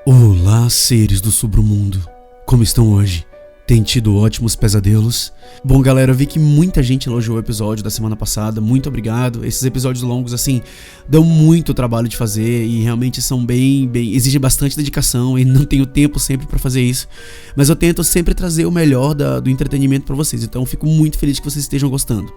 Olá, seres do submundo. Como estão hoje? Tem tido ótimos pesadelos? Bom, galera, eu vi que muita gente elogiou o episódio da semana passada. Muito obrigado. Esses episódios longos, assim, dão muito trabalho de fazer e realmente são bem exigem bastante dedicação e não tenho tempo sempre pra fazer isso. Mas eu tento sempre trazer o melhor do entretenimento pra vocês. Então eu fico muito feliz que vocês estejam gostando.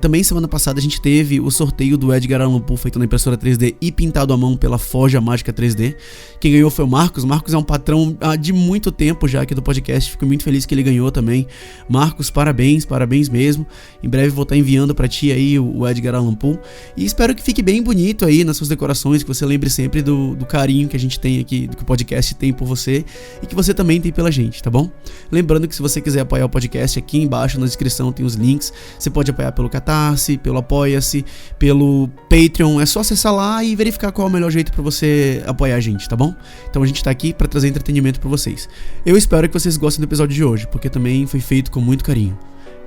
Também semana passada a gente teve o sorteio do Edgar Allan Poe feito na impressora 3D e pintado à mão pela Forja Mágica 3D. Quem ganhou foi o Marcos. Marcos é um patrão de muito tempo já aqui do podcast. Fico muito feliz que ele ganhou também. Marcos, parabéns mesmo. Em breve vou estar enviando pra ti aí o Edgar Allan Poe. E espero que fique bem bonito aí nas suas decorações, que você lembre sempre do carinho que a gente tem aqui, que o podcast tem por você e que você também tem pela gente, tá bom? Lembrando que se você quiser apoiar o podcast, aqui embaixo na descrição tem os links. Você pode apoiar pelo Catarse, pelo Apoia-se, pelo Patreon. É só acessar lá e verificar qual é o melhor jeito pra você apoiar a gente, tá bom? Então a gente tá aqui pra trazer entretenimento pra vocês. Eu espero que vocês gostem do episódio de hoje, porque também foi feito com muito carinho.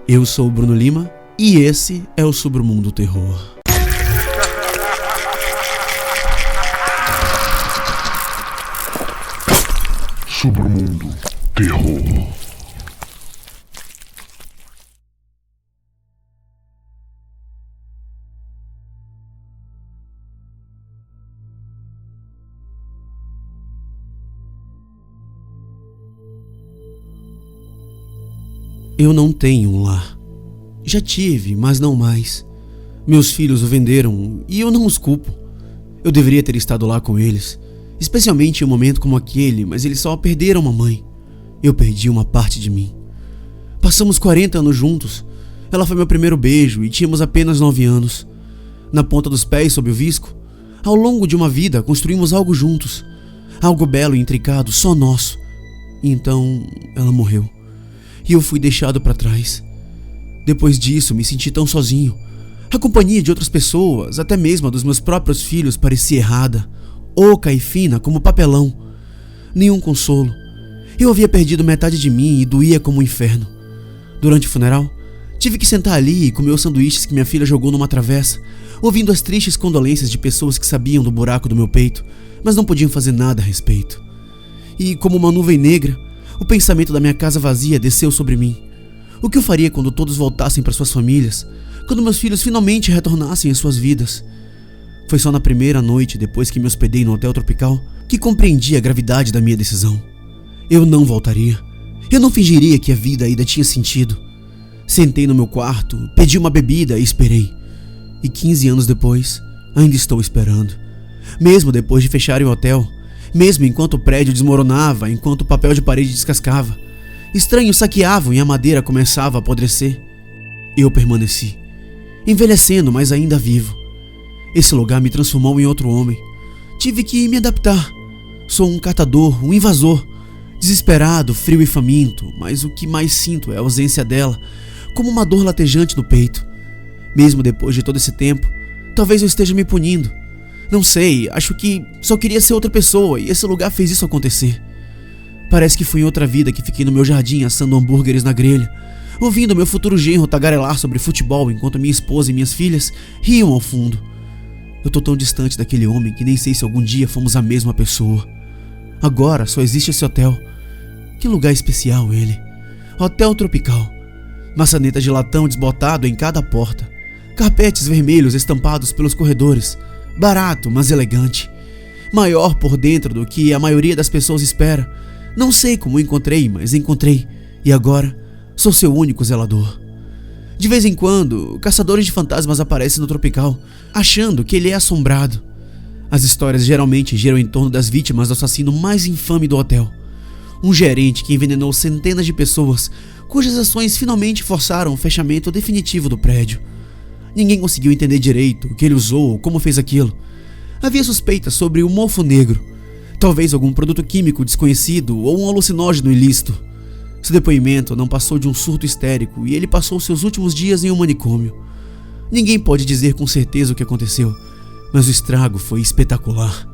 Eu sou o Bruno Lima e esse é o Submundo Terror. Submundo Terror. Eu não tenho um lar. Já tive, mas não mais. Meus filhos o venderam e eu não os culpo. Eu deveria ter estado lá com eles, especialmente em um momento como aquele, mas eles só perderam uma mãe. Eu perdi uma parte de mim. Passamos 40 anos juntos. Ela foi meu primeiro beijo e tínhamos apenas 9 anos. Na ponta dos pés, sob o visco, ao longo de uma vida construímos algo juntos. Algo belo e intricado, só nosso. E então ela morreu. E eu fui deixado para trás. Depois disso, me senti tão sozinho. A companhia de outras pessoas, até mesmo a dos meus próprios filhos, parecia errada, oca e fina como papelão. Nenhum consolo. Eu havia perdido metade de mim e doía como um inferno. Durante o funeral, tive que sentar ali e comer os sanduíches que minha filha jogou numa travessa, ouvindo as tristes condolências de pessoas que sabiam do buraco do meu peito, mas não podiam fazer nada a respeito. E como uma nuvem negra, o pensamento da minha casa vazia desceu sobre mim. O que eu faria quando todos voltassem para suas famílias? Quando meus filhos finalmente retornassem às suas vidas? Foi só na primeira noite, depois que me hospedei no hotel tropical, que compreendi a gravidade da minha decisão. Eu não voltaria. Eu não fingiria que a vida ainda tinha sentido. Sentei no meu quarto, pedi uma bebida e esperei. E 15 anos depois, ainda estou esperando. Mesmo depois de fecharem o hotel, mesmo enquanto o prédio desmoronava, enquanto o papel de parede descascava, estranhos saqueavam e a madeira começava a apodrecer, eu permaneci, envelhecendo, mas ainda vivo. Esse lugar me transformou em outro homem. Tive que me adaptar. Sou um catador, um invasor, desesperado, frio e faminto, mas o que mais sinto é a ausência dela, como uma dor latejante no peito. Mesmo depois de todo esse tempo, talvez eu esteja me punindo. Não sei, acho que só queria ser outra pessoa e esse lugar fez isso acontecer. Parece que foi em outra vida que fiquei no meu jardim assando hambúrgueres na grelha, ouvindo meu futuro genro tagarelar sobre futebol enquanto minha esposa e minhas filhas riam ao fundo. Eu tô tão distante daquele homem que nem sei se algum dia fomos a mesma pessoa. Agora só existe esse hotel. Que lugar especial ele. Hotel Tropical. Maçaneta de latão desbotado em cada porta. Carpetes vermelhos estampados pelos corredores. Barato, mas elegante. Maior por dentro do que a maioria das pessoas espera. Não sei como encontrei, mas encontrei. E agora, sou seu único zelador. De vez em quando, caçadores de fantasmas aparecem no Tropical, achando que ele é assombrado. As histórias geralmente giram em torno das vítimas do assassino mais infame do hotel. Um gerente que envenenou centenas de pessoas, cujas ações finalmente forçaram o fechamento definitivo do prédio. Ninguém conseguiu entender direito o que ele usou ou como fez aquilo. Havia suspeitas sobre o mofo negro, talvez algum produto químico desconhecido ou um alucinógeno ilícito. Seu depoimento não passou de um surto histérico e ele passou seus últimos dias em um manicômio. Ninguém pode dizer com certeza o que aconteceu, mas o estrago foi espetacular.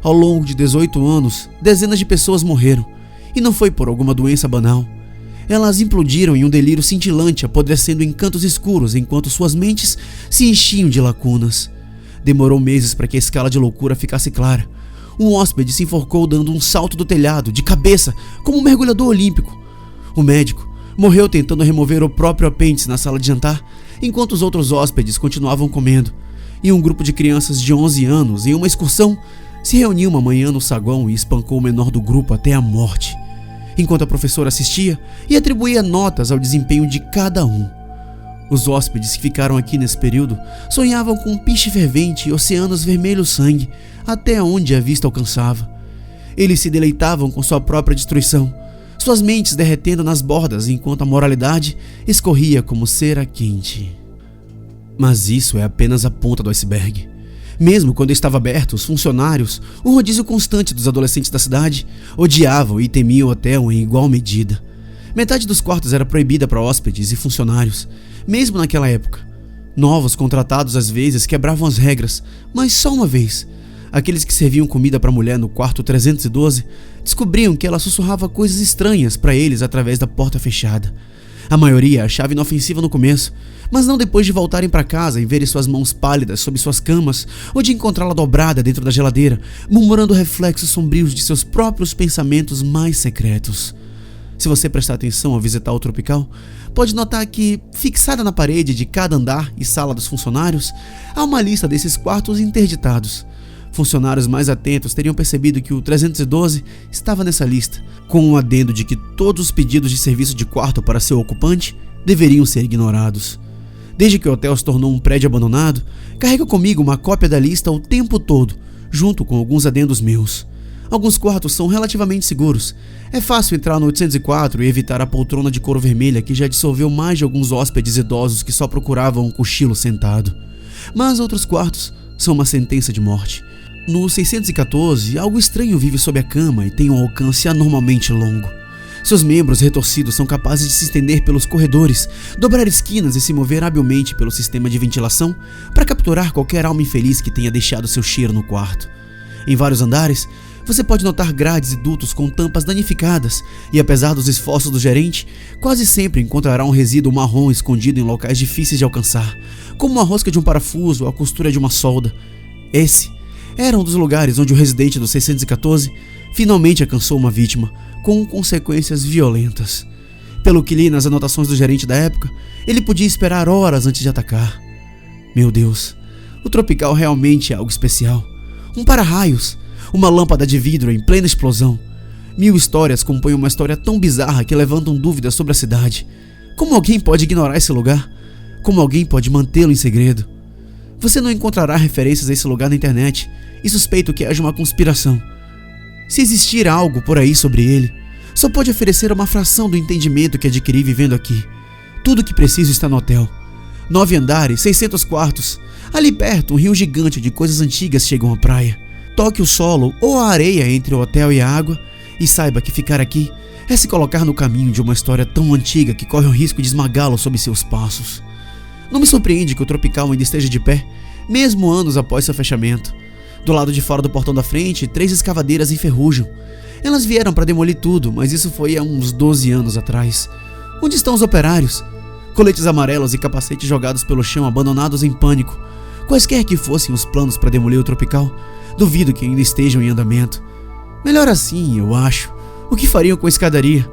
Ao longo de 18 anos, dezenas de pessoas morreram, e não foi por alguma doença banal. Elas implodiram em um delírio cintilante, apodrecendo em cantos escuros enquanto suas mentes se enchiam de lacunas. Demorou meses para que a escala de loucura ficasse clara. um hóspede se enforcou dando um salto do telhado, de cabeça, como um mergulhador olímpico. O médico morreu tentando remover o próprio apêndice na sala de jantar, enquanto os outros hóspedes continuavam comendo. E um grupo de crianças de 11 anos, em uma excursão, se reuniu uma manhã no saguão e espancou o menor do grupo até a morte, enquanto a professora assistia e atribuía notas ao desempenho de cada um. Os hóspedes que ficaram aqui nesse período sonhavam com um piche fervente e oceanos vermelhos sangue até onde a vista alcançava. Eles se deleitavam com sua própria destruição, suas mentes derretendo nas bordas enquanto a moralidade escorria como cera quente. Mas isso é apenas a ponta do iceberg. Mesmo quando estava aberto, os funcionários, um rodízio constante dos adolescentes da cidade, odiavam e temiam o hotel em igual medida. Metade dos quartos era proibida para hóspedes e funcionários, mesmo naquela época. Novos contratados às vezes quebravam as regras, mas só uma vez. Aqueles que serviam comida para a mulher no quarto 312 descobriam que ela sussurrava coisas estranhas para eles através da porta fechada. A maioria achava inofensiva no começo, mas não depois de voltarem para casa e verem suas mãos pálidas sob suas camas ou de encontrá-la dobrada dentro da geladeira, murmurando reflexos sombrios de seus próprios pensamentos mais secretos. Se você prestar atenção ao visitar o Tropical, pode notar que, fixada na parede de cada andar e sala dos funcionários, há uma lista desses quartos interditados. Funcionários mais atentos teriam percebido que o 312 estava nessa lista, com um adendo de que todos os pedidos de serviço de quarto para seu ocupante deveriam ser ignorados. Desde que o hotel se tornou um prédio abandonado, carrego comigo uma cópia da lista o tempo todo, junto com alguns adendos meus. Alguns quartos são relativamente seguros. É fácil entrar no 804 e evitar a poltrona de couro vermelha que já dissolveu mais de alguns hóspedes idosos que só procuravam um cochilo sentado. Mas outros quartos são uma sentença de morte. No 614, algo estranho vive sob a cama e tem um alcance anormalmente longo. Seus membros retorcidos são capazes de se estender pelos corredores, dobrar esquinas e se mover habilmente pelo sistema de ventilação para capturar qualquer alma infeliz que tenha deixado seu cheiro no quarto. Em vários andares, você pode notar grades e dutos com tampas danificadas e, apesar dos esforços do gerente, quase sempre encontrará um resíduo marrom escondido em locais difíceis de alcançar, como a rosca de um parafuso ou a costura de uma solda. Esse era um dos lugares onde o residente do 614 finalmente alcançou uma vítima, com consequências violentas. Pelo que li nas anotações do gerente da época, ele podia esperar horas antes de atacar. Meu Deus, o Tropical realmente é algo especial. Um para-raios, uma lâmpada de vidro em plena explosão. 1000 histórias compõem uma história tão bizarra que levantam dúvidas sobre a cidade. Como alguém pode ignorar esse lugar? Como alguém pode mantê-lo em segredo? Você não encontrará referências a esse lugar na internet e suspeito que haja uma conspiração. Se existir algo por aí sobre ele, só pode oferecer uma fração do entendimento que adquiri vivendo aqui. Tudo o que preciso está no hotel. 9 andares, 600 quartos. Ali perto, um rio gigante de coisas antigas chegam à praia. Toque o solo ou a areia entre o hotel e a água e saiba que ficar aqui é se colocar no caminho de uma história tão antiga que corre o risco de esmagá-lo sob seus passos. Não me surpreende que o Tropical ainda esteja de pé, mesmo anos após seu fechamento. Do lado de fora do portão da frente, 3 escavadeiras enferrujam. Elas vieram para demolir tudo, mas isso foi há uns 12 anos atrás. Onde estão os operários? Coletes amarelos e capacetes jogados pelo chão, abandonados em pânico. Quaisquer que fossem os planos para demolir o Tropical, duvido que ainda estejam em andamento. Melhor assim, eu acho. O que fariam com a escadaria?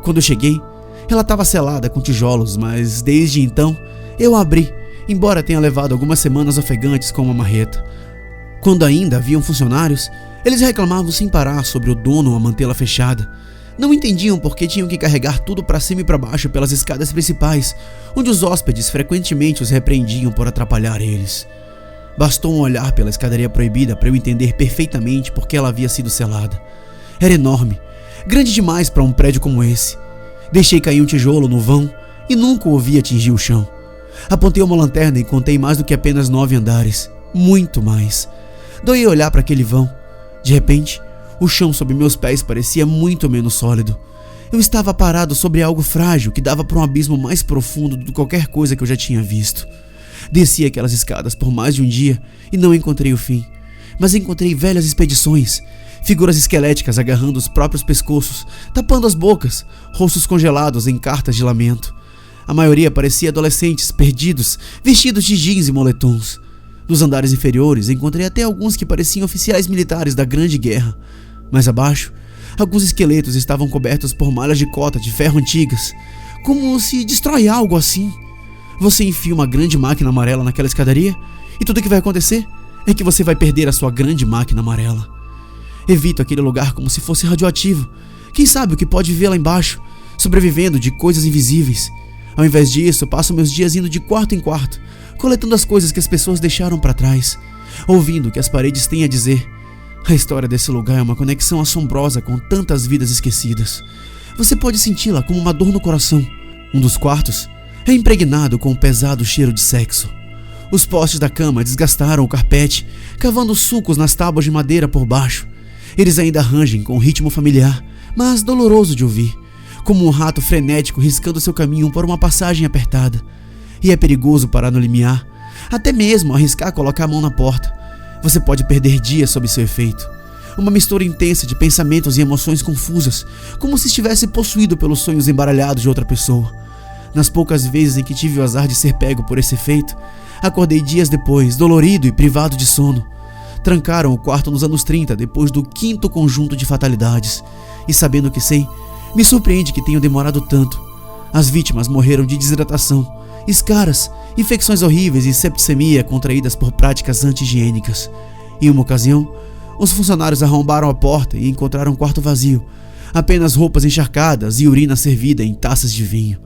Quando eu cheguei, ela estava selada com tijolos, mas desde então eu a abri, embora tenha levado algumas semanas ofegantes com uma marreta. Quando ainda haviam funcionários, eles reclamavam sem parar sobre o dono a mantê-la fechada. Não entendiam por que tinham que carregar tudo para cima e para baixo pelas escadas principais, onde os hóspedes frequentemente os repreendiam por atrapalhar eles. Bastou um olhar pela escadaria proibida para eu entender perfeitamente por que ela havia sido selada. Era enorme, grande demais para um prédio como esse. Deixei cair um tijolo no vão e nunca o ouvi atingir o chão. Apontei uma lanterna e contei mais do que apenas 9 andares. Muito mais. Doía olhar para aquele vão. De repente, o chão sob meus pés parecia muito menos sólido. Eu estava parado sobre algo frágil que dava para um abismo mais profundo do que qualquer coisa que eu já tinha visto. Desci aquelas escadas por mais de um dia e não encontrei o fim. Mas encontrei velhas expedições, figuras esqueléticas agarrando os próprios pescoços, tapando as bocas, rostos congelados em cartas de lamento. A maioria parecia adolescentes, perdidos, vestidos de jeans e moletons. Dos andares inferiores, encontrei até alguns que pareciam oficiais militares da Grande Guerra. Mais abaixo, alguns esqueletos estavam cobertos por malhas de cota de ferro antigas, como se destrói algo assim. Você enfia uma grande máquina amarela naquela escadaria e tudo o que vai acontecer é que você vai perder a sua grande máquina amarela. Evito aquele lugar como se fosse radioativo. Quem sabe o que pode ver lá embaixo, sobrevivendo de coisas invisíveis. Ao invés disso, passo meus dias indo de quarto em quarto, coletando as coisas que as pessoas deixaram para trás, ouvindo o que as paredes têm a dizer. A história desse lugar é uma conexão assombrosa com tantas vidas esquecidas. Você pode senti-la como uma dor no coração. Um dos quartos é impregnado com um pesado cheiro de sexo. Os postes da cama desgastaram o carpete, cavando sulcos nas tábuas de madeira por baixo. Eles ainda rangem com um ritmo familiar, mas doloroso de ouvir, como um rato frenético riscando seu caminho por uma passagem apertada. E é perigoso parar no limiar, até mesmo arriscar colocar a mão na porta. Você pode perder dias sob seu efeito. Uma mistura intensa de pensamentos e emoções confusas, como se estivesse possuído pelos sonhos embaralhados de outra pessoa. Nas poucas vezes em que tive o azar de ser pego por esse efeito, acordei dias depois, dolorido e privado de sono. Trancaram o quarto nos anos 30 depois do 5º conjunto de fatalidades, e sabendo o que sei, me surpreende que tenham demorado tanto. As vítimas morreram de desidratação, escaras, infecções horríveis e septicemia contraídas por práticas anti-higiênicas. Em uma ocasião, os funcionários arrombaram a porta e encontraram um quarto vazio, apenas roupas encharcadas e urina servida em taças de vinho.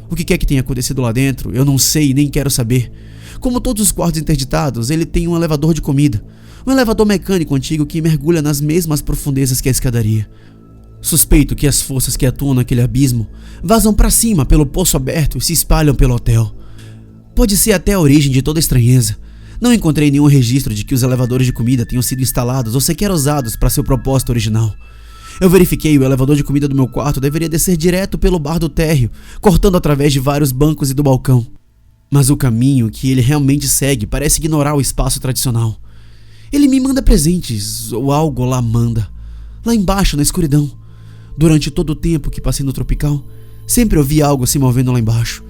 O que quer que tenha acontecido lá dentro, eu não sei e nem quero saber. Como todos os quartos interditados, ele tem um elevador de comida, um elevador mecânico antigo que mergulha nas mesmas profundezas que a escadaria. Suspeito que as forças que atuam naquele abismo vazam para cima pelo poço aberto e se espalham pelo hotel. Pode ser até a origem de toda a estranheza. Não encontrei nenhum registro de que os elevadores de comida tenham sido instalados ou sequer usados para seu propósito original. Eu verifiquei o elevador de comida do meu quarto deveria descer direto pelo bar do térreo, cortando através de vários bancos e do balcão. Mas o caminho que ele realmente segue parece ignorar o espaço tradicional. Ele me manda presentes, ou algo lá manda. Lá embaixo, na escuridão. Durante todo o tempo que passei no Tropical, sempre ouvi algo se movendo lá embaixo.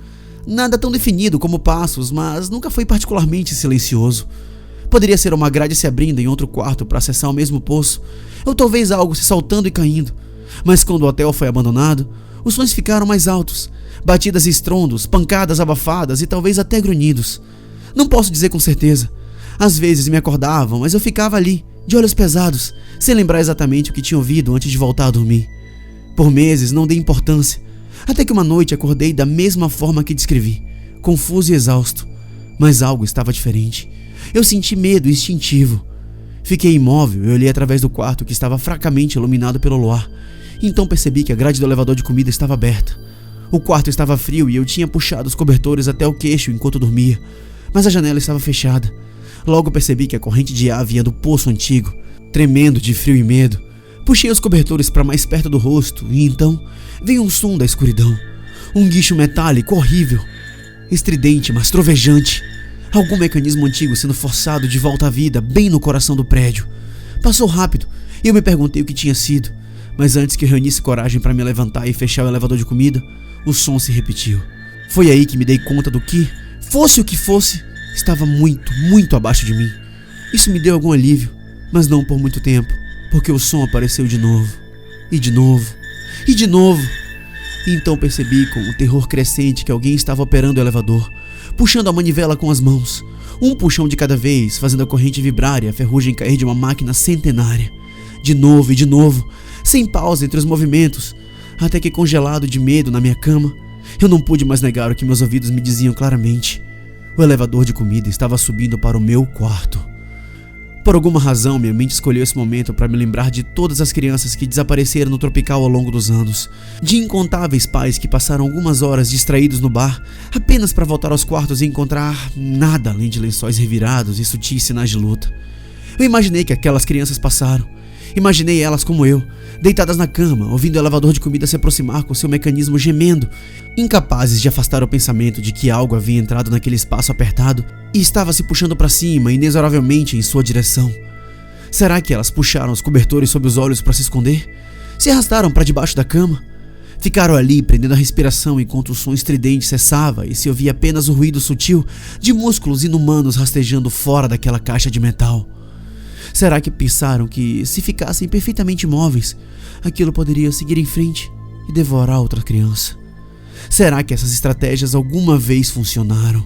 Nada tão definido como passos, mas nunca foi particularmente silencioso. Poderia ser uma grade se abrindo em outro quarto para acessar o mesmo poço, ou talvez algo se saltando e caindo. Mas quando o hotel foi abandonado, os sons ficaram mais altos, batidas e estrondos, pancadas abafadas e talvez até grunhidos. Não posso dizer com certeza. Às vezes me acordavam, mas eu ficava ali, de olhos pesados, sem lembrar exatamente o que tinha ouvido antes de voltar a dormir. Por meses não dei importância, até que uma noite acordei da mesma forma que descrevi, confuso e exausto. Mas algo estava diferente. Eu senti medo instintivo. Fiquei imóvel e olhei através do quarto que estava fracamente iluminado pelo luar. Então percebi que a grade do elevador de comida estava aberta. O quarto estava frio e eu tinha puxado os cobertores até o queixo enquanto dormia, mas a janela estava fechada. Logo percebi que a corrente de ar vinha do poço antigo. Tremendo de frio e medo, puxei os cobertores para mais perto do rosto e então veio um som da escuridão. Um guincho metálico horrível, estridente, mas trovejante. Algum mecanismo antigo sendo forçado de volta à vida bem no coração do prédio. Passou rápido e eu me perguntei o que tinha sido, mas antes que eu reunisse coragem para me levantar e fechar o elevador de comida, o som se repetiu. Foi aí que me dei conta do que, fosse o que fosse, estava muito, muito abaixo de mim. Isso me deu algum alívio, mas não por muito tempo, porque o som apareceu de novo, e de novo, e de novo. E então percebi com o terror crescente que alguém estava operando o elevador, puxando a manivela com as mãos, um puxão de cada vez, fazendo a corrente vibrar e a ferrugem cair de uma máquina centenária. De novo e de novo, sem pausa entre os movimentos, até que, congelado de medo na minha cama, eu não pude mais negar o que meus ouvidos me diziam claramente. O elevador de comida estava subindo para o meu quarto. Por alguma razão, minha mente escolheu esse momento para me lembrar de todas as crianças que desapareceram no Tropical ao longo dos anos, de incontáveis pais que passaram algumas horas distraídos no bar, apenas para voltar aos quartos e encontrar nada além de lençóis revirados e sutis sinais de luta. Eu imaginei que aquelas crianças passaram. Imaginei elas como eu, deitadas na cama, ouvindo o elevador de comida se aproximar com seu mecanismo gemendo, incapazes de afastar o pensamento de que algo havia entrado naquele espaço apertado e estava se puxando para cima inexoravelmente em sua direção. Será que elas puxaram os cobertores sob os olhos para se esconder? Se arrastaram para debaixo da cama? Ficaram ali, prendendo a respiração enquanto o som estridente cessava e se ouvia apenas o ruído sutil de músculos inumanos rastejando fora daquela caixa de metal. Será que pensaram que, se ficassem perfeitamente imóveis, aquilo poderia seguir em frente e devorar outra criança? Será que essas estratégias alguma vez funcionaram?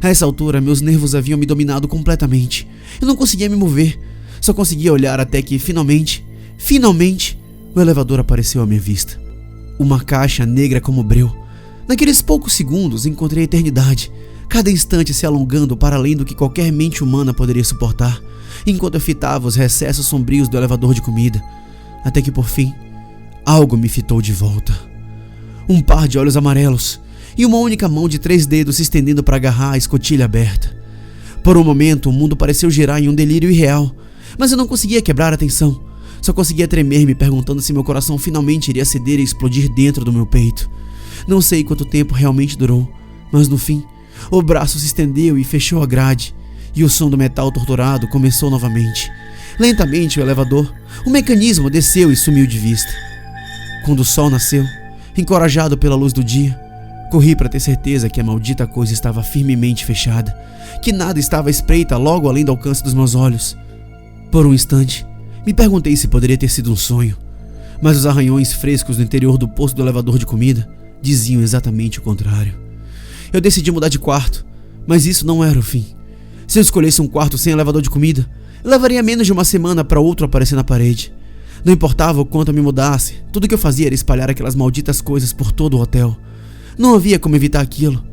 A essa altura, meus nervos haviam me dominado completamente. Eu não conseguia me mover, só conseguia olhar até que, finalmente, o elevador apareceu à minha vista. Uma caixa negra como breu. Naqueles poucos segundos encontrei a eternidade, cada instante se alongando para além do que qualquer mente humana poderia suportar, enquanto eu fitava os recessos sombrios do elevador de comida, até que por fim, algo me fitou de volta. Um par de olhos amarelos e uma única mão de 3 dedos se estendendo para agarrar a escotilha aberta. Por um momento, o mundo pareceu girar em um delírio irreal, mas eu não conseguia quebrar a tensão. Só conseguia tremer, me perguntando se meu coração finalmente iria ceder e explodir dentro do meu peito. Não sei quanto tempo realmente durou, mas no fim, o braço se estendeu e fechou a grade, e o som do metal torturado começou novamente. Lentamente, o mecanismo desceu e sumiu de vista. Quando o sol nasceu, encorajado pela luz do dia, corri para ter certeza que a maldita coisa estava firmemente fechada, que nada estava à espreita logo além do alcance dos meus olhos. Por um instante, me perguntei se poderia ter sido um sonho, mas os arranhões frescos do interior do poço do elevador de comida diziam exatamente o contrário. Eu decidi mudar de quarto, mas isso não era o fim. Se eu escolhesse um quarto sem elevador de comida, levaria menos de uma semana para outro aparecer na parede. Não importava o quanto eu me mudasse, tudo que eu fazia era espalhar aquelas malditas coisas por todo o hotel. Não havia como evitar aquilo.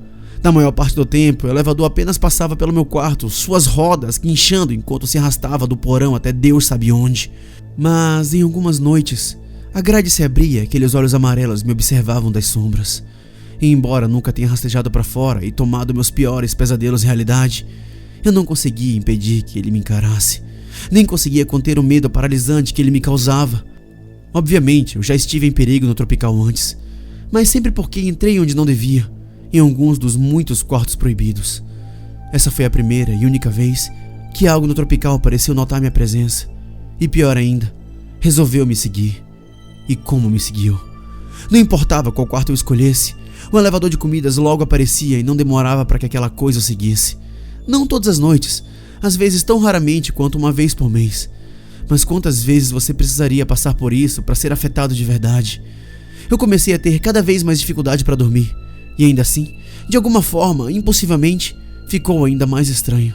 Na maior parte do tempo, o elevador apenas passava pelo meu quarto, suas rodas guinchando enquanto se arrastava do porão até Deus sabe onde. Mas em algumas noites, a grade se abria e aqueles olhos amarelos me observavam das sombras. E embora nunca tenha rastejado para fora e tomado meus piores pesadelos realidade, eu não conseguia impedir que ele me encarasse. Nem conseguia conter o medo paralisante que ele me causava. Obviamente, eu já estive em perigo no Tropical antes, mas sempre porque entrei onde não devia, em alguns dos muitos quartos proibidos. Essa foi a primeira e única vez que algo no Tropical pareceu notar minha presença. E pior ainda, resolveu me seguir. E como me seguiu? Não importava qual quarto eu escolhesse, o elevador de comidas logo aparecia e não demorava para que aquela coisa o seguisse. Não todas as noites, às vezes tão raramente quanto uma vez por mês. Mas quantas vezes você precisaria passar por isso para ser afetado de verdade? Eu comecei a ter cada vez mais dificuldade para dormir. E ainda assim, de alguma forma, impossivelmente, ficou ainda mais estranho.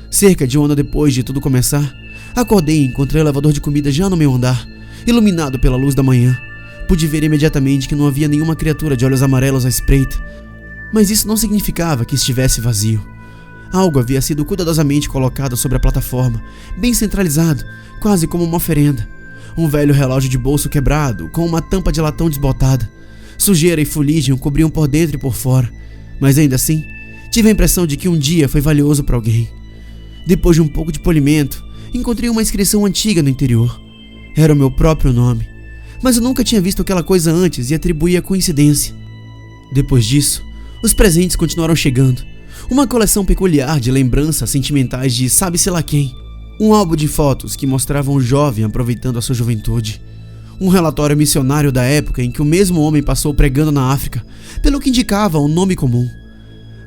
Cerca de um ano depois de tudo começar, acordei e encontrei o elevador de comida já no meu andar, iluminado pela luz da manhã. Pude ver imediatamente que não havia nenhuma criatura de olhos amarelos à espreita, mas isso não significava que estivesse vazio. Algo havia sido cuidadosamente colocado sobre a plataforma, bem centralizado, quase como uma oferenda. Um velho relógio de bolso quebrado, com uma tampa de latão desbotada. Sujeira e fuligem o cobriam por dentro e por fora, mas ainda assim, tive a impressão de que um dia foi valioso para alguém. Depois de um pouco de polimento, encontrei uma inscrição antiga no interior. Era o meu próprio nome, mas eu nunca tinha visto aquela coisa antes e atribuí a coincidência. Depois disso, os presentes continuaram chegando. Uma coleção peculiar de lembranças sentimentais de sabe-se lá quem. Um álbum de fotos que mostravam o jovem aproveitando a sua juventude. Um relatório missionário da época em que o mesmo homem passou pregando na África, pelo que indicava um nome comum.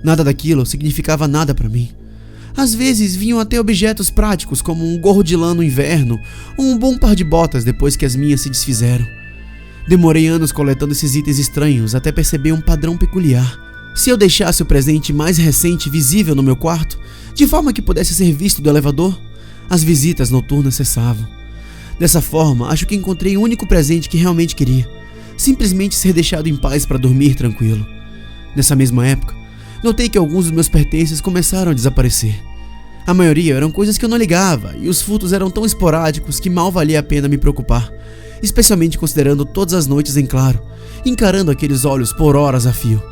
Nada daquilo significava nada para mim. Às vezes vinham até objetos práticos como um gorro de lã no inverno ou um bom par de botas depois que as minhas se desfizeram. Demorei anos coletando esses itens estranhos até perceber um padrão peculiar. Se eu deixasse o presente mais recente visível no meu quarto, de forma que pudesse ser visto do elevador, as visitas noturnas cessavam. Dessa forma, acho que encontrei o único presente que realmente queria: simplesmente ser deixado em paz para dormir tranquilo. Nessa mesma época, notei que alguns dos meus pertences começaram a desaparecer. A maioria eram coisas que eu não ligava, e os furtos eram tão esporádicos que mal valia a pena me preocupar, especialmente considerando todas as noites em claro, encarando aqueles olhos por horas a fio.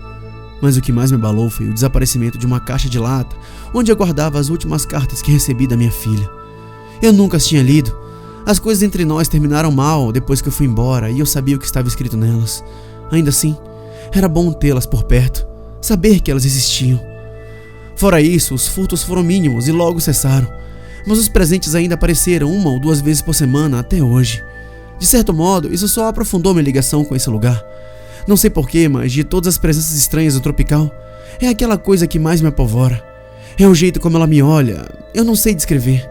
Mas o que mais me abalou foi o desaparecimento de uma caixa de lata, onde eu guardava as últimas cartas que recebi da minha filha. Eu nunca as tinha lido. As coisas entre nós terminaram mal depois que eu fui embora e eu sabia o que estava escrito nelas. Ainda assim, era bom tê-las por perto, saber que elas existiam. Fora isso, os furtos foram mínimos e logo cessaram, mas os presentes ainda apareceram 1 ou 2 vezes por semana até hoje. De certo modo, isso só aprofundou minha ligação com esse lugar, Não sei porquê, mas de todas as presenças estranhas do tropical, é aquela coisa que mais me apavora. É o jeito como ela me olha, eu não sei descrever.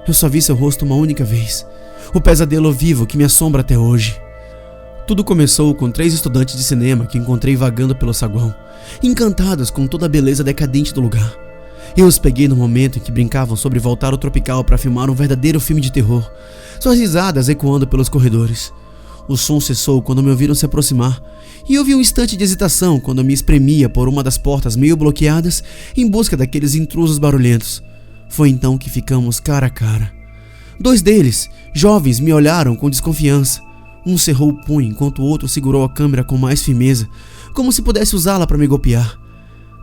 Eu só vi seu rosto uma única vez. O pesadelo vivo que me assombra até hoje. Tudo começou com 3 estudantes de cinema que encontrei vagando pelo saguão, encantados com toda a beleza decadente do lugar. Eu os peguei no momento em que brincavam sobre voltar ao tropical para filmar um verdadeiro filme de terror, suas risadas ecoando pelos corredores. O som cessou quando me ouviram se aproximar, e houve um instante de hesitação quando eu me espremia por uma das portas meio bloqueadas em busca daqueles intrusos barulhentos. Foi então que ficamos cara a cara. 2 deles, jovens, me olharam com desconfiança. Um cerrou o punho enquanto o outro segurou a câmera com mais firmeza, como se pudesse usá-la para me golpear.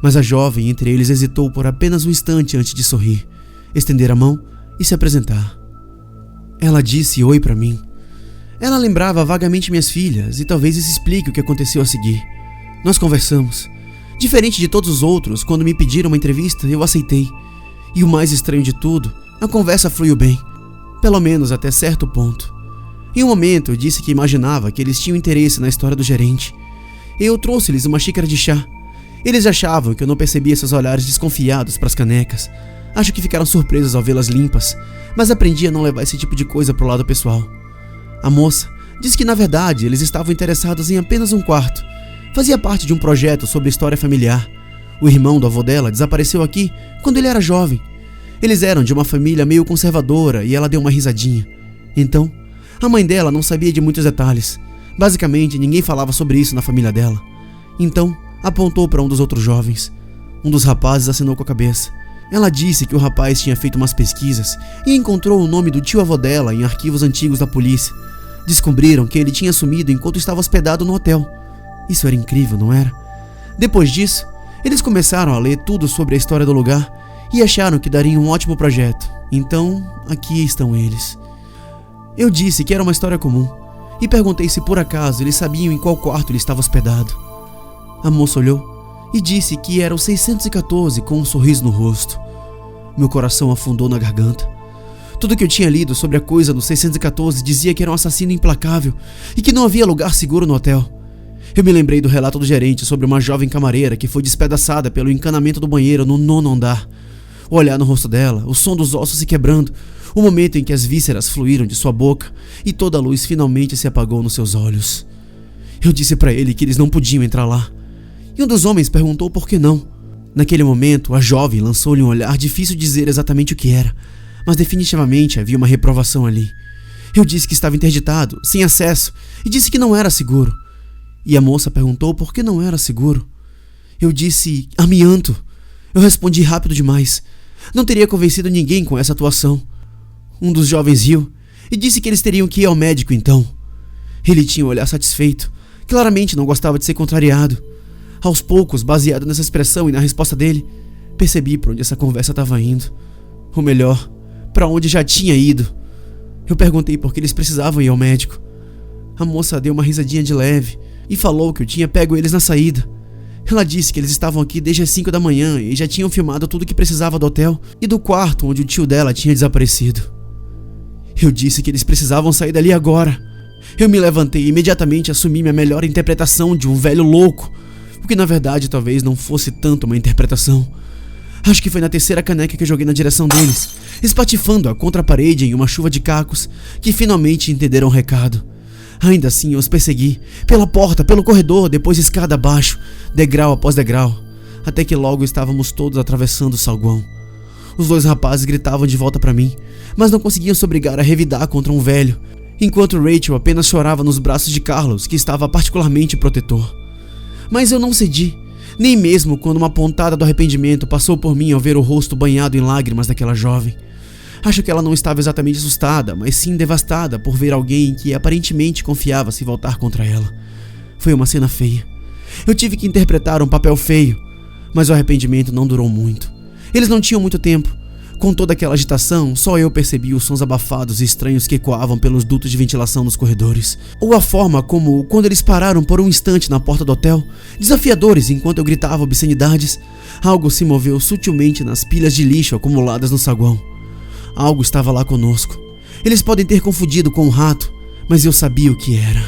Mas a jovem entre eles hesitou por apenas um instante antes de sorrir, estender a mão e se apresentar. Ela disse oi para mim. Ela lembrava vagamente minhas filhas e talvez isso explique o que aconteceu a seguir. Nós conversamos. Diferente de todos os outros, quando me pediram uma entrevista, eu aceitei. E o mais estranho de tudo, a conversa fluiu bem, pelo menos até certo ponto. Em um momento eu disse que imaginava que eles tinham interesse na história do gerente. Eu trouxe-lhes uma xícara de chá. Eles achavam que eu não percebia seus olhares desconfiados para as canecas. Acho que ficaram surpresos ao vê-las limpas, mas aprendi a não levar esse tipo de coisa pro lado pessoal. A moça disse que na verdade eles estavam interessados em apenas um quarto. Fazia parte de um projeto sobre história familiar. O irmão do avô dela desapareceu aqui quando ele era jovem. Eles eram de uma família meio conservadora e ela deu uma risadinha. Então, a mãe dela não sabia de muitos detalhes. Basicamente, ninguém falava sobre isso na família dela. Então, apontou para um dos outros jovens. Um dos rapazes acenou com a cabeça. Ela disse que o rapaz tinha feito umas pesquisas e encontrou o nome do tio-avô dela em arquivos antigos da polícia. Descobriram que ele tinha sumido enquanto estava hospedado no hotel. Isso era incrível, não era? Depois disso, eles começaram a ler tudo sobre a história do lugar e acharam que daria um ótimo projeto. Então, aqui estão eles. Eu disse que era uma história comum e perguntei se por acaso eles sabiam em qual quarto ele estava hospedado. A moça olhou e disse que era o 614 com um sorriso no rosto. Meu coração afundou na garganta. Tudo que eu tinha lido sobre a coisa no 614 dizia que era um assassino implacável e que não havia lugar seguro no hotel. Eu me lembrei do relato do gerente sobre uma jovem camareira que foi despedaçada pelo encanamento do banheiro no 9º andar. O olhar no rosto dela, o som dos ossos se quebrando, o momento em que as vísceras fluíram de sua boca e toda a luz finalmente se apagou nos seus olhos. Eu disse para ele que eles não podiam entrar lá. E um dos homens perguntou por que não. Naquele momento, a jovem lançou-lhe um olhar difícil de dizer exatamente o que era, mas definitivamente havia uma reprovação ali. Eu disse que estava interditado, sem acesso, e disse que não era seguro. E a moça perguntou por que não era seguro. Eu disse, amianto. Eu respondi rápido demais. Não teria convencido ninguém com essa atuação. Um dos jovens riu e disse que eles teriam que ir ao médico então. Ele tinha um olhar satisfeito. Claramente não gostava de ser contrariado. Aos poucos, baseado nessa expressão e na resposta dele, percebi para onde essa conversa estava indo. Ou melhor, para onde já tinha ido. Eu perguntei por que eles precisavam ir ao médico. A moça deu uma risadinha de leve e falou que eu tinha pego eles na saída. Ela disse que eles estavam aqui desde as 5 da manhã e já tinham filmado tudo que precisava do hotel e do quarto onde o tio dela tinha desaparecido. Eu disse que eles precisavam sair dali agora. Eu me levantei e imediatamente assumi minha melhor interpretação de um velho louco, o que na verdade talvez não fosse tanto uma interpretação. Acho que foi na 3ª caneca que eu joguei na direção deles, espatifando-a contra a parede em uma chuva de cacos, que finalmente entenderam o recado. Ainda assim eu os persegui, pela porta, pelo corredor, depois escada abaixo, degrau após degrau, até que logo estávamos todos atravessando o saguão. Os 2 rapazes gritavam de volta para mim, mas não conseguiam se obrigar a revidar contra um velho, enquanto Rachel apenas chorava nos braços de Carlos, que estava particularmente protetor. Mas eu não cedi, nem mesmo quando uma pontada do arrependimento passou por mim ao ver o rosto banhado em lágrimas daquela jovem. Acho que ela não estava exatamente assustada, mas sim devastada por ver alguém que aparentemente confiava se voltar contra ela. Foi uma cena feia. Eu tive que interpretar um papel feio, mas o arrependimento não durou muito. Eles não tinham muito tempo. Com toda aquela agitação, só eu percebi os sons abafados e estranhos que ecoavam pelos dutos de ventilação nos corredores. Ou a forma como, quando eles pararam por um instante na porta do hotel, desafiadores enquanto eu gritava obscenidades, algo se moveu sutilmente nas pilhas de lixo acumuladas no saguão. Algo estava lá conosco. Eles podem ter confundido com um rato, mas eu sabia o que era.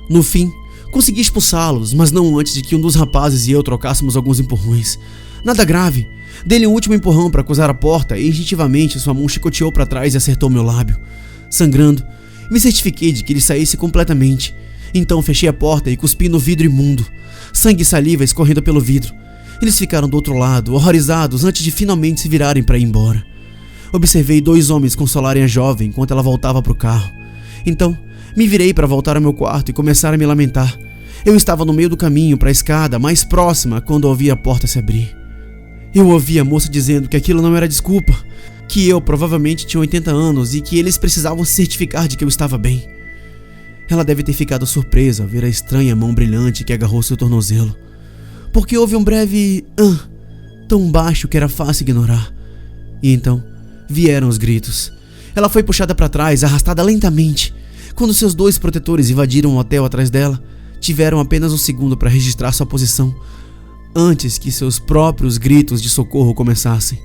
No fim, Consegui expulsá-los, mas não antes de que um dos rapazes e eu trocássemos alguns empurrões. Nada grave. Dei-lhe um último empurrão para cruzar a porta e instintivamente sua mão chicoteou para trás e acertou meu lábio. Sangrando, me certifiquei de que ele saísse completamente. Então fechei a porta e cuspi no vidro imundo. Sangue e saliva escorrendo pelo vidro. Eles ficaram do outro lado, horrorizados, antes de finalmente se virarem para ir embora. Observei 2 homens consolarem a jovem enquanto ela voltava para o carro. Então, me virei para voltar ao meu quarto e começar a me lamentar. Eu estava no meio do caminho para a escada mais próxima quando ouvi a porta se abrir. Eu ouvi a moça dizendo que aquilo não era desculpa, que eu provavelmente tinha 80 anos e que eles precisavam se certificar de que eu estava bem. Ela deve ter ficado surpresa ao ver a estranha mão brilhante que agarrou seu tornozelo, porque houve um breve tão baixo que era fácil ignorar. E então vieram os gritos. Ela foi puxada para trás, arrastada lentamente. Quando seus 2 protetores invadiram o hotel atrás dela, tiveram apenas um segundo para registrar sua posição, antes que seus próprios gritos de socorro começassem.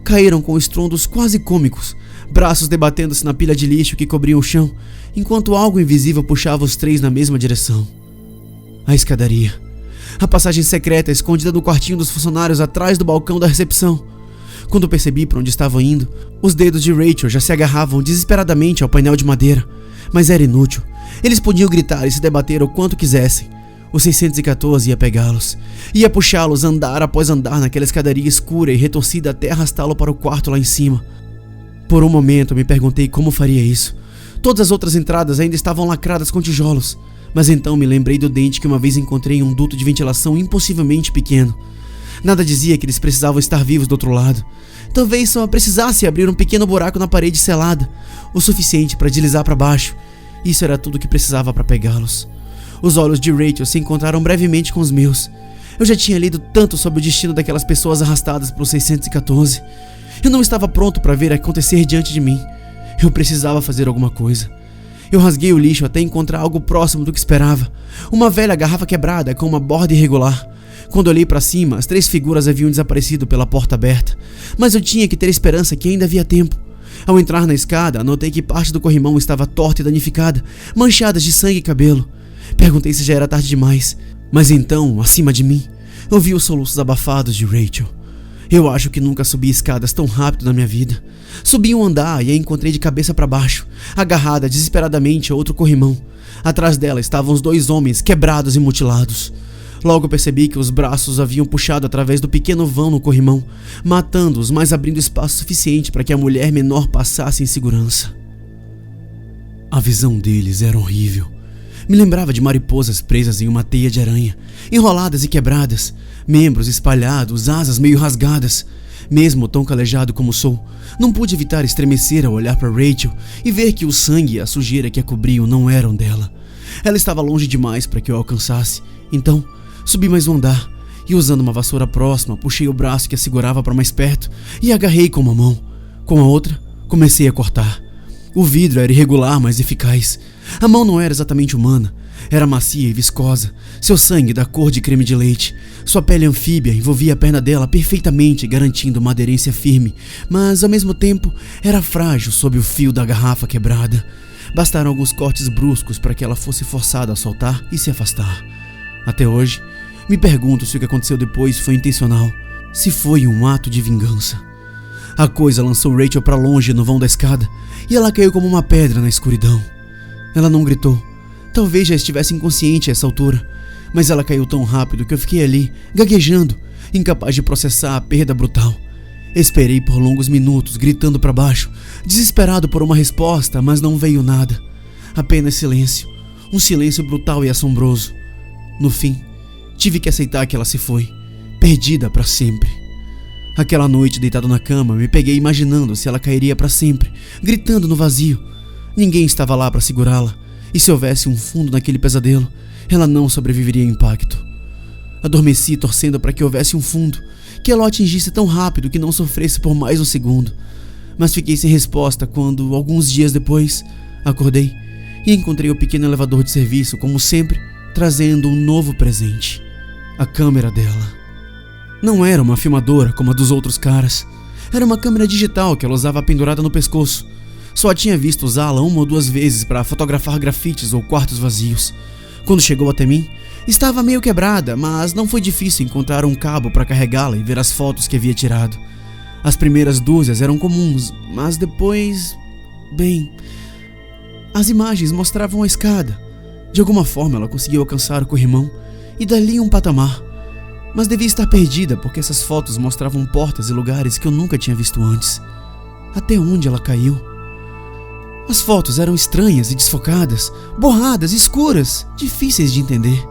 Caíram com estrondos quase cômicos, braços debatendo-se na pilha de lixo que cobria o chão, enquanto algo invisível puxava os 3 na mesma direção. A escadaria. A passagem secreta escondida no quartinho dos funcionários atrás do balcão da recepção. Quando percebi para onde estavam indo, os dedos de Rachel já se agarravam desesperadamente ao painel de madeira. Mas era inútil. Eles podiam gritar e se debater o quanto quisessem. O 614 ia pegá-los. Ia puxá-los andar após andar naquela escadaria escura e retorcida até arrastá-lo para o quarto lá em cima. Por um momento me perguntei como faria isso. Todas as outras entradas ainda estavam lacradas com tijolos. Mas então me lembrei do dente que uma vez encontrei em um duto de ventilação impossivelmente pequeno. Nada dizia que eles precisavam estar vivos do outro lado. Talvez só precisasse abrir um pequeno buraco na parede selada, o suficiente para deslizar para baixo. Isso era tudo que precisava para pegá-los. Os olhos de Rachel se encontraram brevemente com os meus. Eu já tinha lido tanto sobre o destino daquelas pessoas arrastadas pelo 614. Eu não estava pronto para ver acontecer diante de mim. Eu precisava fazer alguma coisa. Eu rasguei o lixo até encontrar algo próximo do que esperava. Uma velha garrafa quebrada com uma borda irregular. Quando olhei para cima, as 3 figuras haviam desaparecido pela porta aberta. Mas eu tinha que ter esperança que ainda havia tempo. Ao entrar na escada, notei que parte do corrimão estava torta e danificada, manchadas de sangue e cabelo. Perguntei se já era tarde demais. Mas então, acima de mim, ouvi os soluços abafados de Rachel. Eu acho que nunca subi escadas tão rápido na minha vida. Subi um andar e a encontrei de cabeça para baixo, agarrada desesperadamente a outro corrimão. Atrás dela estavam os 2 homens quebrados e mutilados. Logo percebi que os braços haviam puxado através do pequeno vão no corrimão, matando-os, mas abrindo espaço suficiente para que a mulher menor passasse em segurança. A visão deles era horrível. Me lembrava de mariposas presas em uma teia de aranha, enroladas e quebradas, membros espalhados, asas meio rasgadas. Mesmo tão calejado como sou, não pude evitar estremecer ao olhar para Rachel e ver que o sangue e a sujeira que a cobriam não eram dela. Ela estava longe demais para que eu alcançasse. Então, subi mais um andar e, usando uma vassoura próxima, puxei o braço que a segurava para mais perto e agarrei com uma mão. Com a outra, comecei a cortar. O vidro era irregular, mas eficaz. A mão não era exatamente humana. Era macia e viscosa, seu sangue da cor de creme de leite. Sua pele anfíbia envolvia a perna dela perfeitamente, garantindo uma aderência firme, mas ao mesmo tempo era frágil sob o fio da garrafa quebrada. Bastaram alguns cortes bruscos para que ela fosse forçada a soltar e se afastar. Até hoje, me pergunto se o que aconteceu depois foi intencional, se foi um ato de vingança. A coisa lançou Rachel para longe no vão da escada e ela caiu como uma pedra na escuridão. Ela não gritou. Talvez já estivesse inconsciente a essa altura, mas ela caiu tão rápido que eu fiquei ali, gaguejando, incapaz de processar a perda brutal. Esperei por longos minutos, gritando para baixo, desesperado por uma resposta, mas não veio nada. Apenas silêncio, um silêncio brutal e assombroso. No fim, tive que aceitar que ela se foi, perdida para sempre. Aquela noite, deitado na cama, me peguei imaginando se ela cairia para sempre, gritando no vazio. Ninguém estava lá para segurá-la. E se houvesse um fundo naquele pesadelo, ela não sobreviveria ao impacto. Adormeci torcendo para que houvesse um fundo, que ela o atingisse tão rápido que não sofresse por mais um segundo. Mas fiquei sem resposta quando, alguns dias depois, acordei e encontrei o pequeno elevador de serviço, como sempre, trazendo um novo presente: a câmera dela. Não era uma filmadora como a dos outros caras. Era uma câmera digital que ela usava pendurada no pescoço. Só a tinha visto usá-la 1 ou 2 vezes para fotografar grafites ou quartos vazios. Quando chegou até mim, estava meio quebrada, mas não foi difícil encontrar um cabo para carregá-la e ver as fotos que havia tirado. As primeiras dúzias eram comuns, mas depois... bem... as imagens mostravam a escada. De alguma forma ela conseguiu alcançar o corrimão e dali um patamar. Mas devia estar perdida porque essas fotos mostravam portas e lugares que eu nunca tinha visto antes. Até onde ela caiu? As fotos eram estranhas e desfocadas, borradas, escuras, difíceis de entender.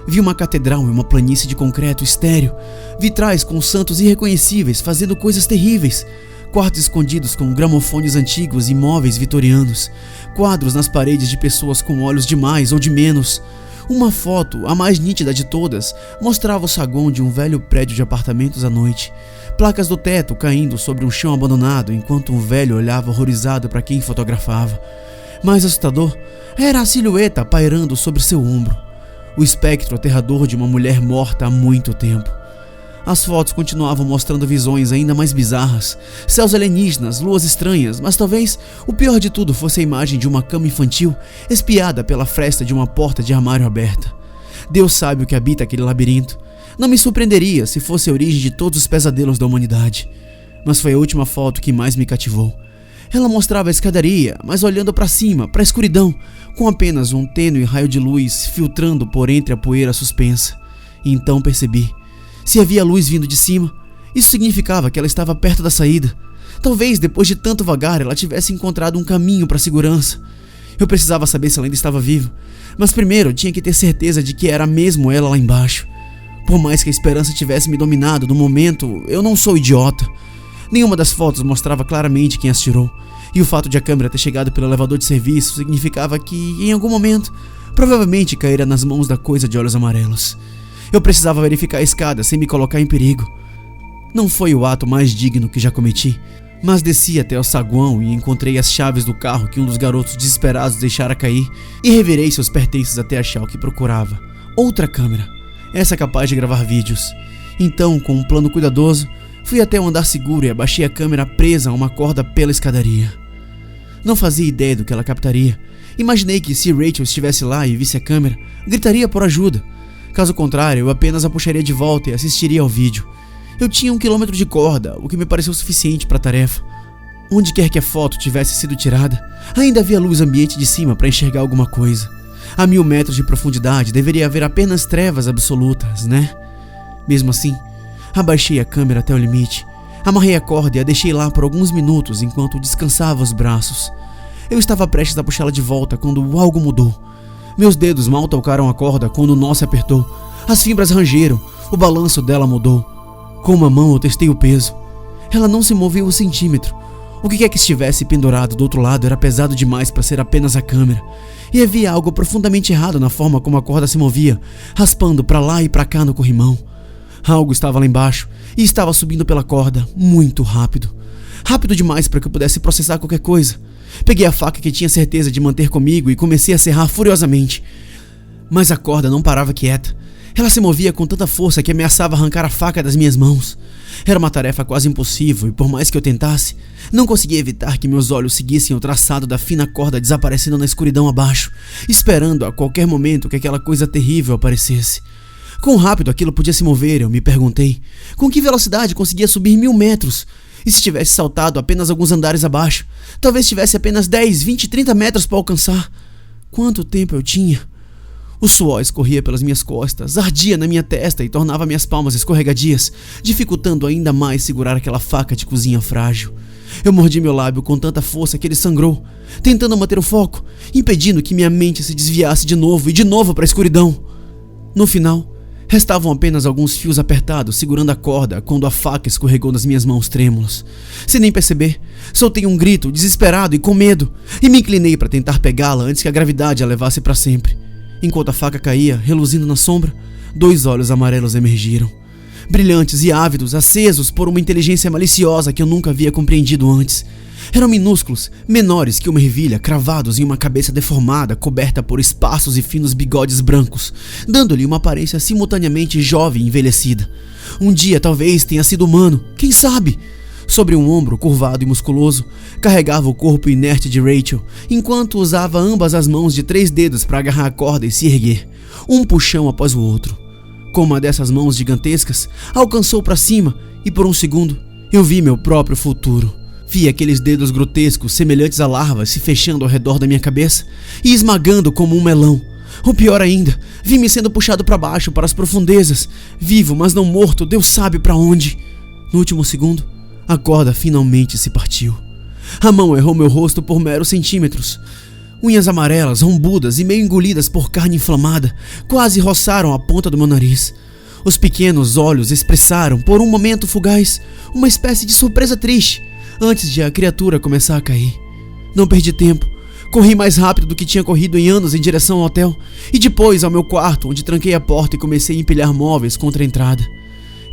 Vi uma catedral em uma planície de concreto estéril, vitrais com santos irreconhecíveis fazendo coisas terríveis, quartos escondidos com gramofones antigos e móveis vitorianos, quadros nas paredes de pessoas com olhos de mais ou de menos. Uma foto, a mais nítida de todas, mostrava o saguão de um velho prédio de apartamentos à noite. Placas do teto caindo sobre um chão abandonado enquanto um velho olhava horrorizado para quem fotografava. Mais assustador era a silhueta pairando sobre seu ombro. O espectro aterrador de uma mulher morta há muito tempo. As fotos continuavam mostrando visões ainda mais bizarras, céus alienígenas, luas estranhas, mas talvez o pior de tudo fosse a imagem de uma cama infantil espiada pela fresta de uma porta de armário aberta. Deus sabe o que habita aquele labirinto. Não me surpreenderia se fosse a origem de todos os pesadelos da humanidade. Mas foi a última foto que mais me cativou. Ela mostrava a escadaria, mas olhando para cima, para a escuridão, com apenas um tênue raio de luz filtrando por entre a poeira suspensa. E então percebi. Se havia luz vindo de cima, isso significava que ela estava perto da saída. Talvez, depois de tanto vagar, ela tivesse encontrado um caminho para a segurança. Eu precisava saber se ela ainda estava viva, mas primeiro eu tinha que ter certeza de que era mesmo ela lá embaixo. Por mais que a esperança tivesse me dominado no momento, eu não sou idiota. Nenhuma das fotos mostrava claramente quem as tirou, e o fato de a câmera ter chegado pelo elevador de serviço significava que, em algum momento, provavelmente caíra nas mãos da coisa de olhos amarelos. Eu precisava verificar a escada sem me colocar em perigo. Não foi o ato mais digno que já cometi, mas desci até o saguão e encontrei as chaves do carro que um dos garotos desesperados deixara cair e revirei seus pertences até achar o que procurava. Outra câmera, essa capaz de gravar vídeos. Então, com um plano cuidadoso, fui até o andar seguro e abaixei a câmera presa a uma corda pela escadaria. Não fazia ideia do que ela captaria. Imaginei que se Rachel estivesse lá e visse a câmera, gritaria por ajuda. Caso contrário, eu apenas a puxaria de volta e assistiria ao vídeo. Eu tinha 1 quilômetro de corda, o que me pareceu suficiente para a tarefa. Onde quer que a foto tivesse sido tirada, ainda havia luz ambiente de cima para enxergar alguma coisa. A 1000 metros de profundidade deveria haver apenas trevas absolutas, né? Mesmo assim, abaixei a câmera até o limite, amarrei a corda e a deixei lá por alguns minutos enquanto descansava os braços. Eu estava prestes a puxá-la de volta quando algo mudou. Meus dedos mal tocaram a corda quando o nó se apertou. As fibras rangeram, o balanço dela mudou. Com uma mão eu testei o peso. Ela não se moveu um centímetro. O que quer que estivesse pendurado do outro lado era pesado demais para ser apenas a câmera. E havia algo profundamente errado na forma como a corda se movia, raspando para lá e para cá no corrimão. Algo estava lá embaixo e estava subindo pela corda, muito rápido. Rápido demais para que eu pudesse processar qualquer coisa. Peguei a faca que tinha certeza de manter comigo e comecei a serrar furiosamente. Mas a corda não parava quieta. Ela se movia com tanta força que ameaçava arrancar a faca das minhas mãos. Era uma tarefa quase impossível e por mais que eu tentasse, não conseguia evitar que meus olhos seguissem o traçado da fina corda desaparecendo na escuridão abaixo, esperando a qualquer momento que aquela coisa terrível aparecesse. Quão rápido aquilo podia se mover, eu me perguntei. Com que velocidade conseguia subir 1000 metros? E se tivesse saltado apenas alguns andares abaixo? Talvez tivesse apenas 10, 20, 30 metros para alcançar. Quanto tempo eu tinha? O suor escorria pelas minhas costas, ardia na minha testa e tornava minhas palmas escorregadias, dificultando ainda mais segurar aquela faca de cozinha frágil. Eu mordi meu lábio com tanta força que ele sangrou, tentando manter o foco, impedindo que minha mente se desviasse de novo e de novo para a escuridão. No final, restavam apenas alguns fios apertados segurando a corda quando a faca escorregou nas minhas mãos trêmulas. Sem nem perceber, soltei um grito desesperado e com medo e me inclinei para tentar pegá-la antes que a gravidade a levasse para sempre. Enquanto a faca caía, reluzindo na sombra, 2 olhos amarelos emergiram. Brilhantes e ávidos, acesos por uma inteligência maliciosa que eu nunca havia compreendido antes. Eram minúsculos, menores que uma ervilha, cravados em uma cabeça deformada, coberta por espaços e finos bigodes brancos, dando-lhe uma aparência simultaneamente jovem e envelhecida. Um dia talvez tenha sido humano, quem sabe? Sobre um ombro curvado e musculoso, carregava o corpo inerte de Rachel, enquanto usava ambas as mãos de 3 dedos para agarrar a corda e se erguer. um puxão após o outro. Com uma dessas mãos gigantescas, alcançou para cima e por um segundo eu vi meu próprio futuro. Vi aqueles dedos grotescos semelhantes a larvas se fechando ao redor da minha cabeça e esmagando como um melão. O pior ainda, vi-me sendo puxado para baixo, para as profundezas, vivo, mas não morto, Deus sabe para onde. No último segundo, a corda finalmente se partiu. A mão errou meu rosto por meros centímetros. Unhas amarelas, rombudas e meio engolidas por carne inflamada, quase roçaram a ponta do meu nariz. Os pequenos olhos expressaram, por um momento fugaz, uma espécie de surpresa triste, antes de a criatura começar a cair. Não perdi tempo. Corri mais rápido do que tinha corrido em anos em direção ao hotel e depois ao meu quarto, onde tranquei a porta e comecei a empilhar móveis contra a entrada.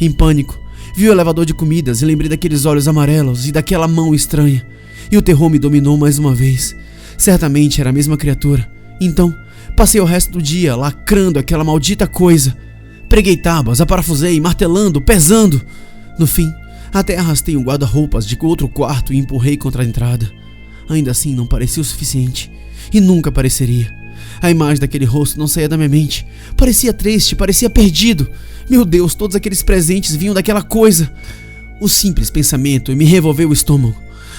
Em pânico, vi o elevador de comidas e lembrei daqueles olhos amarelos e daquela mão estranha. E o terror me dominou mais uma vez. Certamente era a mesma criatura. Então, passei o resto do dia lacrando aquela maldita coisa. Preguei tábuas, aparafusei, martelando, pesando. No fim, até arrastei um guarda-roupas de outro quarto e empurrei contra a entrada. Ainda assim não parecia o suficiente. E nunca pareceria. A imagem daquele rosto não saía da minha mente. Parecia triste, parecia perdido. Meu Deus, todos aqueles presentes vinham daquela coisa. O simples pensamento me revolveu o estômago.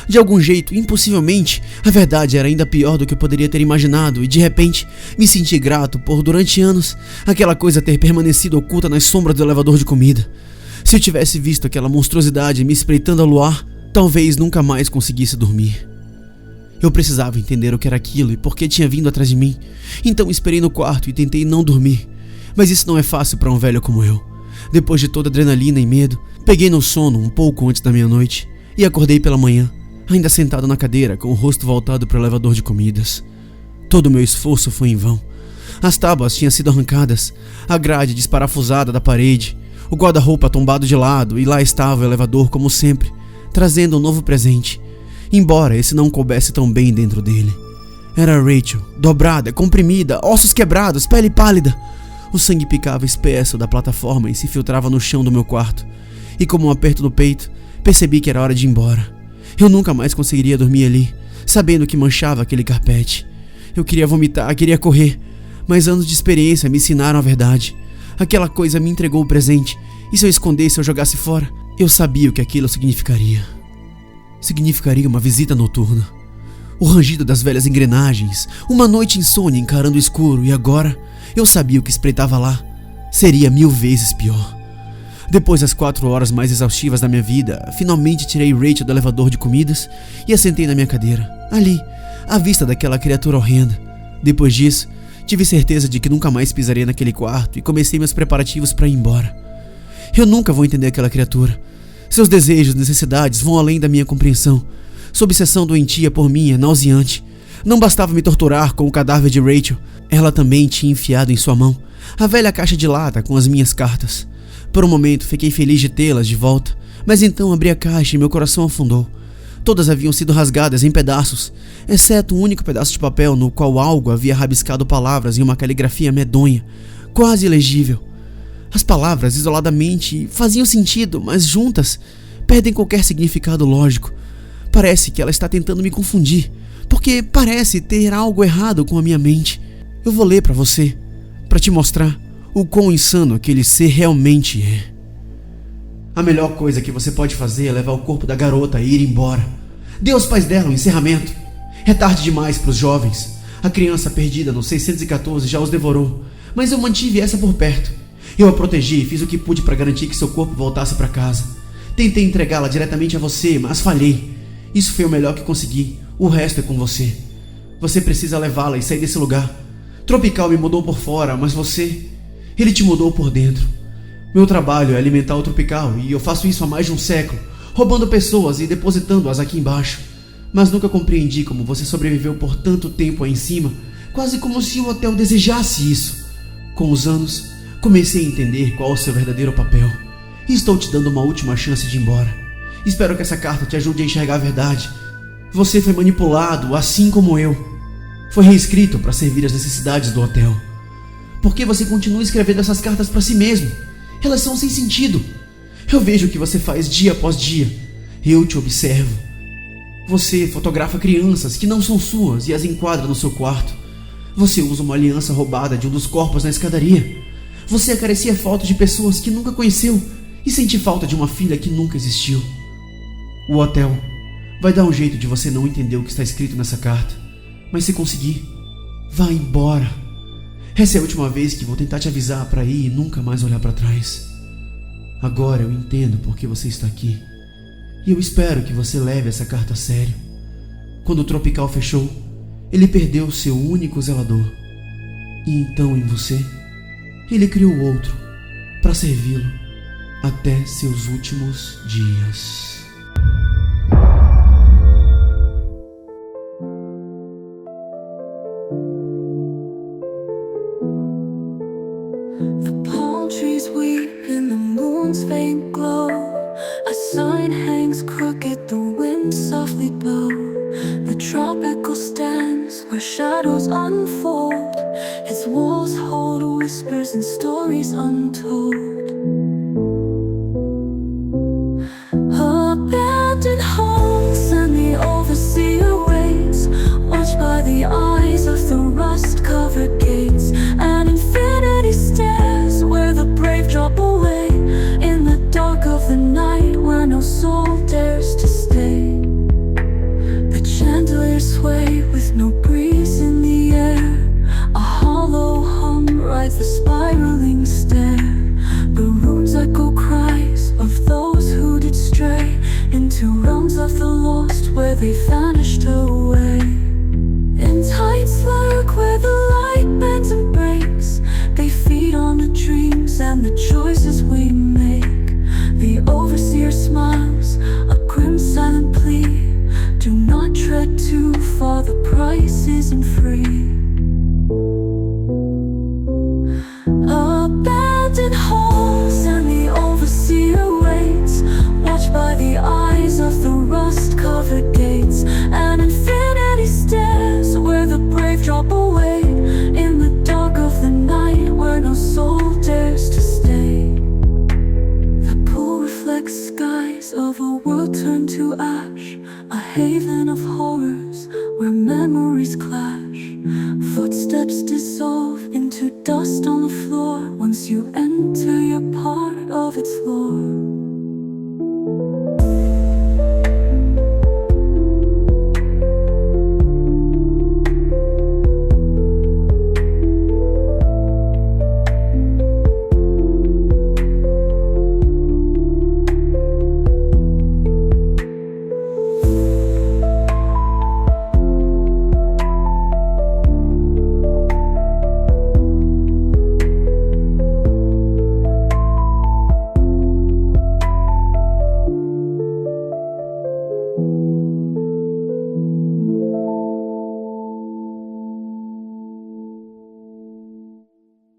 De algum jeito, impossivelmente, a verdade era ainda pior do que eu poderia ter imaginado e de repente me senti grato por, durante anos, aquela coisa ter permanecido oculta nas sombras do elevador de comida. Se eu tivesse visto aquela monstruosidade me espreitando ao luar, talvez nunca mais conseguisse dormir. Eu precisava entender o que era aquilo e por que tinha vindo atrás de mim. Então esperei no quarto e tentei não dormir. Mas isso não é fácil para um velho como eu. Depois de toda a adrenalina e medo, peguei no sono um pouco antes da meia-noite e acordei pela manhã, ainda sentado na cadeira com o rosto voltado para o elevador de comidas. Todo o meu esforço foi em vão. As tábuas tinham sido arrancadas, a grade desparafusada da parede, o guarda-roupa tombado de lado e lá estava o elevador como sempre, trazendo um novo presente. Embora esse não coubesse tão bem dentro dele. Era Rachel, dobrada, comprimida, ossos quebrados, pele pálida. O sangue picava espesso da plataforma e se filtrava no chão do meu quarto. E como um aperto no peito, percebi que era hora de ir embora. Eu nunca mais conseguiria dormir ali, sabendo que manchava aquele carpete. Eu queria vomitar, queria correr, mas anos de experiência me ensinaram a verdade. Aquela coisa me entregou o presente, e se eu escondesse ou jogasse fora, eu sabia o que aquilo significaria. Significaria uma visita noturna, o rangido das velhas engrenagens, uma noite insônia encarando o escuro, e agora eu sabia o que espreitava lá seria 1000 vezes pior. Depois das 4 horas mais exaustivas da minha vida, finalmente tirei Rachel do elevador de comidas e a sentei na minha cadeira, ali, à vista daquela criatura horrenda. Depois disso, tive certeza de que nunca mais pisaria naquele quarto e comecei meus preparativos para ir embora. Eu nunca vou entender aquela criatura. Seus desejos e necessidades vão além da minha compreensão. Sua obsessão doentia por mim é nauseante. Não bastava me torturar com o cadáver de Rachel, ela também tinha enfiado em sua mão a velha caixa de lata com as minhas cartas. Por um momento fiquei feliz de tê-las de volta, mas então abri a caixa e meu coração afundou. Todas haviam sido rasgadas em pedaços, exceto um único pedaço de papel no qual algo havia rabiscado palavras em uma caligrafia medonha, quase ilegível. As palavras isoladamente faziam sentido, mas juntas perdem qualquer significado lógico. Parece que ela está tentando me confundir, porque parece ter algo errado com a minha mente. Eu vou ler para você, para te mostrar o quão insano aquele ser realmente é. A melhor coisa que você pode fazer é levar o corpo da garota e ir embora. Dê aos pais dela um encerramento. É tarde demais para os jovens. A criança perdida no 614 já os devorou, mas eu mantive essa por perto. Eu a protegi e fiz o que pude para garantir que seu corpo voltasse para casa. Tentei entregá-la diretamente a você, mas falhei. Isso foi o melhor que consegui. O resto é com você. Você precisa levá-la e sair desse lugar. Tropical me mudou por fora, mas você... ele te mudou por dentro. Meu trabalho é alimentar o Tropical e eu faço isso há mais de um século, roubando pessoas e depositando-as aqui embaixo. Mas nunca compreendi como você sobreviveu por tanto tempo aí em cima, quase como se o hotel desejasse isso. Com os anos, comecei a entender qual é o seu verdadeiro papel. E estou te dando uma última chance de ir embora. Espero que essa carta te ajude a enxergar a verdade. Você foi manipulado, assim como eu. Foi reescrito para servir às necessidades do hotel. Por que você continua escrevendo essas cartas para si mesmo? Elas são sem sentido. Eu vejo o que você faz dia após dia. Eu te observo. Você fotografa crianças que não são suas e as enquadra no seu quarto. Você usa uma aliança roubada de um dos corpos na escadaria. Você acaricia fotos de pessoas que nunca conheceu e sente falta de uma filha que nunca existiu. O hotel vai dar um jeito de você não entender o que está escrito nessa carta, mas se conseguir, vá embora. Essa é a última vez que vou tentar te avisar para ir e nunca mais olhar para trás. Agora eu entendo por que você está aqui, e eu espero que você leve essa carta a sério. Quando o Tropical fechou, ele perdeu seu único zelador, e então em você, ele criou outro para servi-lo até seus últimos dias. The palm trees weep in the moon's faint glow. A sign hangs crooked, the wind softly blows. The tropical stands where shadows unfold. Its walls hold whispers and stories untold. Abandoned homes and the overseer waits, watched by the eyes of the rust-covered gates. And infinity stares where the brave drop away, in the dark of the night where no soul dares to stay. The chandeliers sway with no breeze in the air. A hollow hum rides the spiraling stair. The rooms echo cries of those who did stray into realms of the lost where they vanished away. In tight